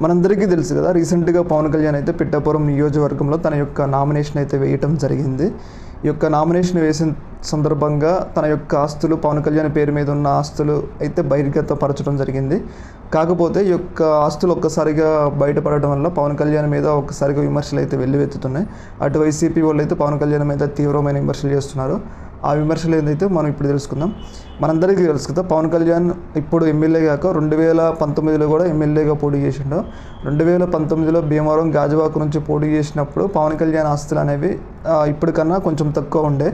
మనందరికీ తెలుసు కదా, రీసెంట్గా పవన్ కళ్యాణ్ అయితే పిఠాపురం నియోజకవర్గంలో తన యొక్క నామినేషన్ అయితే వేయటం జరిగింది. ఈ యొక్క నామినేషన్ వేసిన సందర్భంగా తన యొక్క ఆస్తులు, పవన్ కళ్యాణ్ పేరు మీద ఉన్న ఆస్తులు అయితే బహిర్గతపరచడం జరిగింది. కాకపోతే ఈ యొక్క ఆస్తులు ఒక్కసారిగా బయటపడడం వల్ల పవన్ కళ్యాణ్ మీద ఒక్కసారిగా విమర్శలు అయితే వెల్లువెత్తుతున్నాయి. అటు వైసీపీ వాళ్ళు అయితే పవన్ కళ్యాణ్ మీద తీవ్రమైన విమర్శలు చేస్తున్నారు. ఆ విమర్శలు ఏదైతే మనం ఇప్పుడు తెలుసుకుందాం. మనందరికీ తెలుసు కదా, పవన్ కళ్యాణ్ ఇప్పుడు ఎమ్మెల్యే కాక 2019లో కూడా ఎమ్మెల్యేగా పోటీ చేసిండు. 2019లో భీమవరం గాజువాక నుంచి పోటీ చేసినప్పుడు పవన్ కళ్యాణ్ ఆస్తులు అనేవి ఇప్పటికన్నా కొంచెం తక్కువ ఉండే,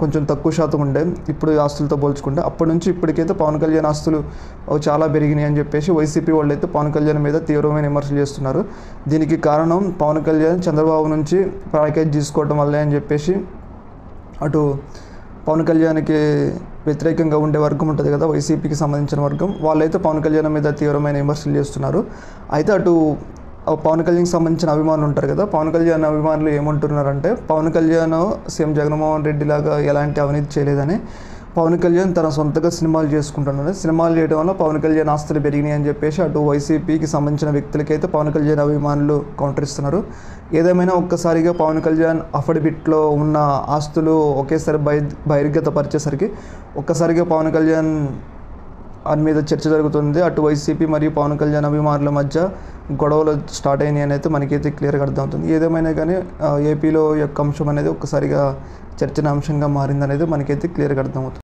కొంచెం తక్కువ శాతం ఉండే ఇప్పుడు ఆస్తులతో పోల్చుకుంటే. అప్పటి నుంచి ఇప్పటికైతే పవన్ కళ్యాణ్ ఆస్తులు చాలా పెరిగినాయి అని చెప్పేసి వైసీపీ వాళ్ళు అయితే పవన్ కళ్యాణ్ మీద తీవ్రమైన విమర్శలు చేస్తున్నారు. దీనికి కారణం పవన్ కళ్యాణ్ చంద్రబాబు నుంచి ప్యాకేజ్ తీసుకోవడం వల్లే అని చెప్పేసి అటు పవన్ కళ్యాణ్కి వ్యతిరేకంగా ఉండే వర్గం ఉంటుంది కదా, వైసీపీకి సంబంధించిన వర్గం, వాళ్ళైతే పవన్ కళ్యాణ్ మీద తీవ్రమైన విమర్శలు చేస్తున్నారు. అయితే అటు పవన్ కళ్యాణ్కి సంబంధించిన అభిమానులు ఉంటారు కదా, పవన్ కళ్యాణ్ అభిమానులు ఏమంటున్నారంటే, పవన్ కళ్యాణ్ సీఎం జగన్మోహన్ రెడ్డి లాగా ఎలాంటి అవినీతి చేయలేదని, పవన్ కళ్యాణ్ తన సొంతగా సినిమాలు చేసుకుంటున్నారు, సినిమాలు చేయడం వల్ల పవన్ కళ్యాణ్ ఆస్తులు పెరిగినాయి అని చెప్పేసి అటు వైసీపీకి సంబంధించిన వ్యక్తులకైతే పవన్ కళ్యాణ్ అభిమానులు కౌంటర్ ఇస్తున్నారు. ఏదేమైనా ఒక్కసారిగా పవన్ కళ్యాణ్ అఫిడవిట్లో ఉన్న ఆస్తులు ఒకేసారి బహిర్గతపరిచేసరికి ఒక్కసారిగా పవన్ కళ్యాణ్ దాని మీద చర్చ జరుగుతుంది. అటు వైసీపీ మరియు పవన్ కళ్యాణ్ అభిమానుల మధ్య గొడవలు స్టార్ట్ అయినాయి అనేది మనకైతే క్లియర్గా అర్థమవుతుంది. ఏదేమైనా కానీ ఏపీలో యొక్క అంశం అనేది ఒక్కసారిగా చర్చనీయాంశంగా మారిందనేది మనకైతే క్లియర్గా అర్థమవుతుంది.